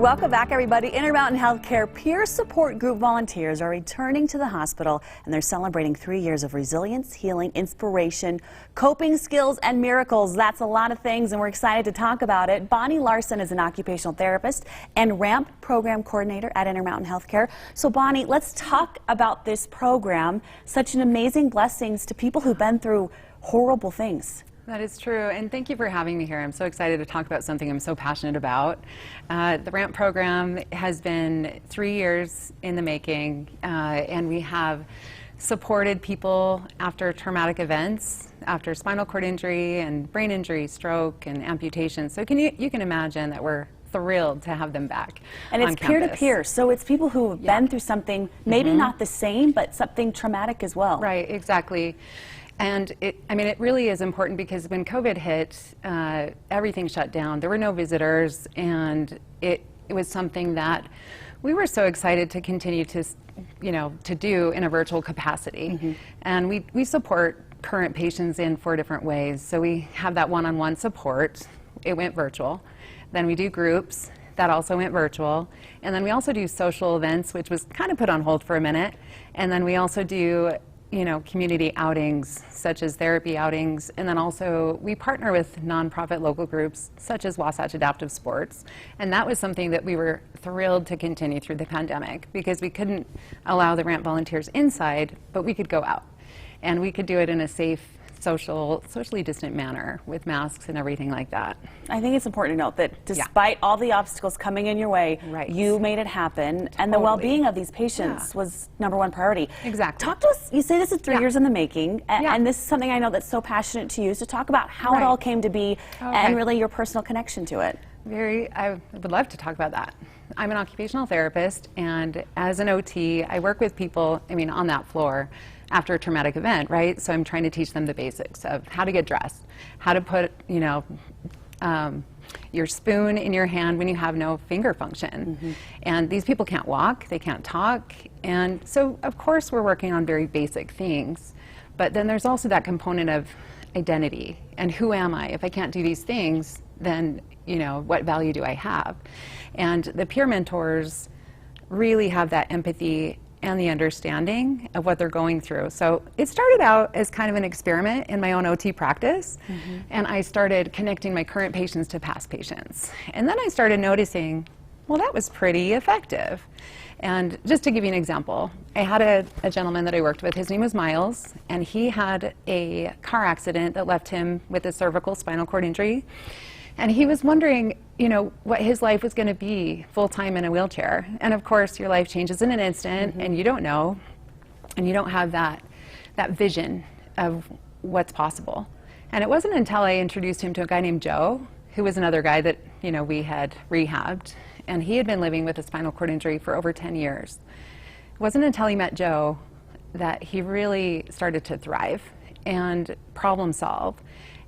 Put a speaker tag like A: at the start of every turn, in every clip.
A: Welcome back, everybody. Intermountain Healthcare Peer Support Group volunteers are returning to the hospital, and they're celebrating 3 years of resilience, healing, inspiration, coping skills, and miracles. That's a lot of things, and we're excited to talk about it. Bonnie Larson is an occupational therapist and RAMP program coordinator at Intermountain Healthcare. So, Bonnie, let's talk about this program. Such an amazing blessings to people who've been through horrible things.
B: That is true, and thank you for having me here. I'm so excited to talk about something I'm so passionate about. The RAMP program has been 3 years in the making, and we have supported people after traumatic events, after spinal cord injury and brain injury, stroke, and amputation. So you can imagine that we're thrilled to have them back.
A: And it's peer-to-peer, so it's people who have been through something, maybe not the same, but something traumatic as well.
B: Right, exactly. And it really is important because when COVID hit, everything shut down. There were no visitors, and it was something that we were so excited to continue to, to do in a virtual capacity. And we support current patients in 4 different ways. So we have that one-on-one support. It went virtual. Then we do groups. That also went virtual. And then we also do social events, which was kind of put on hold for a minute. And then we also do community outings, such as therapy outings, and then also we partner with nonprofit local groups, such as Wasatch Adaptive Sports, and that was something that we were thrilled to continue through the pandemic because we couldn't allow the RAMP volunteers inside, but we could go out, and we could do it in a safe, socially distant manner with masks and everything like that.
A: I think it's important to note that despite all the obstacles coming in your way, you made it happen, and the well-being of these patients was #1 priority.
B: Exactly.
A: Talk to us, you say this is 3 years in the making, and this is something I know that's so passionate to you, so talk about how it all came to be and really your personal connection to it.
B: I would love to talk about that. I'm an occupational therapist, and as an OT, I work with people, on that floor after a traumatic event, right? So I'm trying to teach them the basics of how to get dressed, how to put, your spoon in your hand when you have no finger function. And these people can't walk, they can't talk, and so of course we're working on very basic things, but then there's also that component of identity, and who am I? If I can't do these things, then what value do I have? And the peer mentors really have that empathy and the understanding of what they're going through. So it started out as kind of an experiment in my own OT practice, and I started connecting my current patients to past patients. And then I started noticing, well, that was pretty effective. And just to give you an example, I had a gentleman that I worked with, his name was Miles, and he had a car accident that left him with a cervical spinal cord injury. And he was wondering, what his life was going to be full-time in a wheelchair. And of course, your life changes in an instant, and you don't know, and you don't have that vision of what's possible. And it wasn't until I introduced him to a guy named Joe, who was another guy that, we had rehabbed, and he had been living with a spinal cord injury for over 10 years. It wasn't until he met Joe that he really started to thrive and problem solve.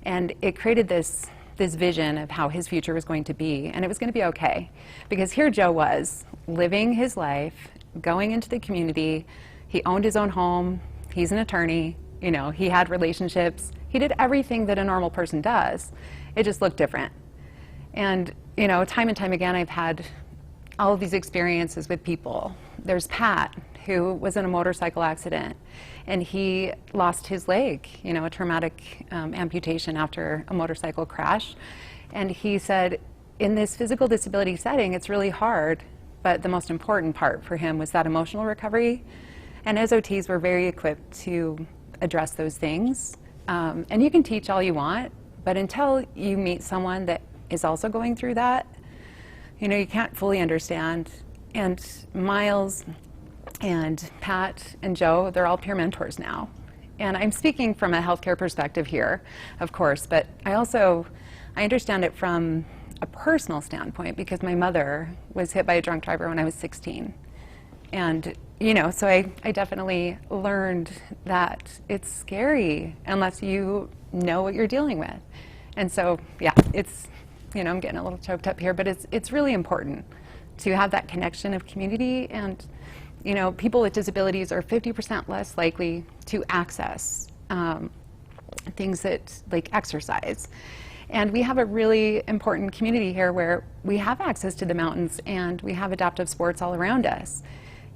B: And it created this vision of how his future was going to be, and it was going to be okay. Because here Joe was, living his life, going into the community, he owned his own home, he's an attorney, he had relationships, he did everything that a normal person does. It just looked different. And, time and time again, I've had all of these experiences with people. There's Pat, who was in a motorcycle accident, and he lost his leg, a traumatic amputation after a motorcycle crash. And he said, in this physical disability setting, it's really hard, but the most important part for him was that emotional recovery. And as OTs, we're very equipped to address those things. And you can teach all you want, but until you meet someone that is also going through that, you can't fully understand. And Miles and Pat and Joe, they're all peer mentors now. And I'm speaking from a healthcare perspective here, of course, but I understand it from a personal standpoint because my mother was hit by a drunk driver when I was 16. And, so I definitely learned that it's scary unless you know what you're dealing with. And so, it's, I'm getting a little choked up here, but it's really important to have that connection of community. And people with disabilities are 50% less likely to access things that like exercise. And we have a really important community here where we have access to the mountains and we have adaptive sports all around us.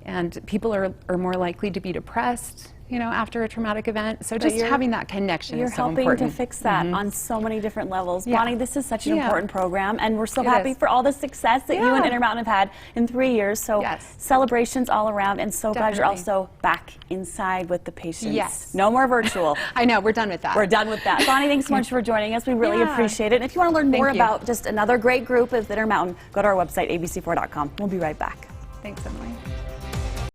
B: And people are more likely to be depressed, after a traumatic event. So just having that connection is so important.
A: You're helping to fix that on so many different levels.
B: Yeah.
A: Bonnie, this is such an important program, and we're so
B: It
A: happy
B: is.
A: for all the success that you and Intermountain have had in 3 years. So celebrations all around, and so glad you're also back inside with the patients.
B: Yes.
A: No more virtual.
B: I know, we're done with that.
A: We're done with that. Bonnie, thanks so much for joining us. We really appreciate it. And if you want to learn more about just another great group of Intermountain, go to our website, abc4.com. We'll be right back.
B: Thanks, Emily.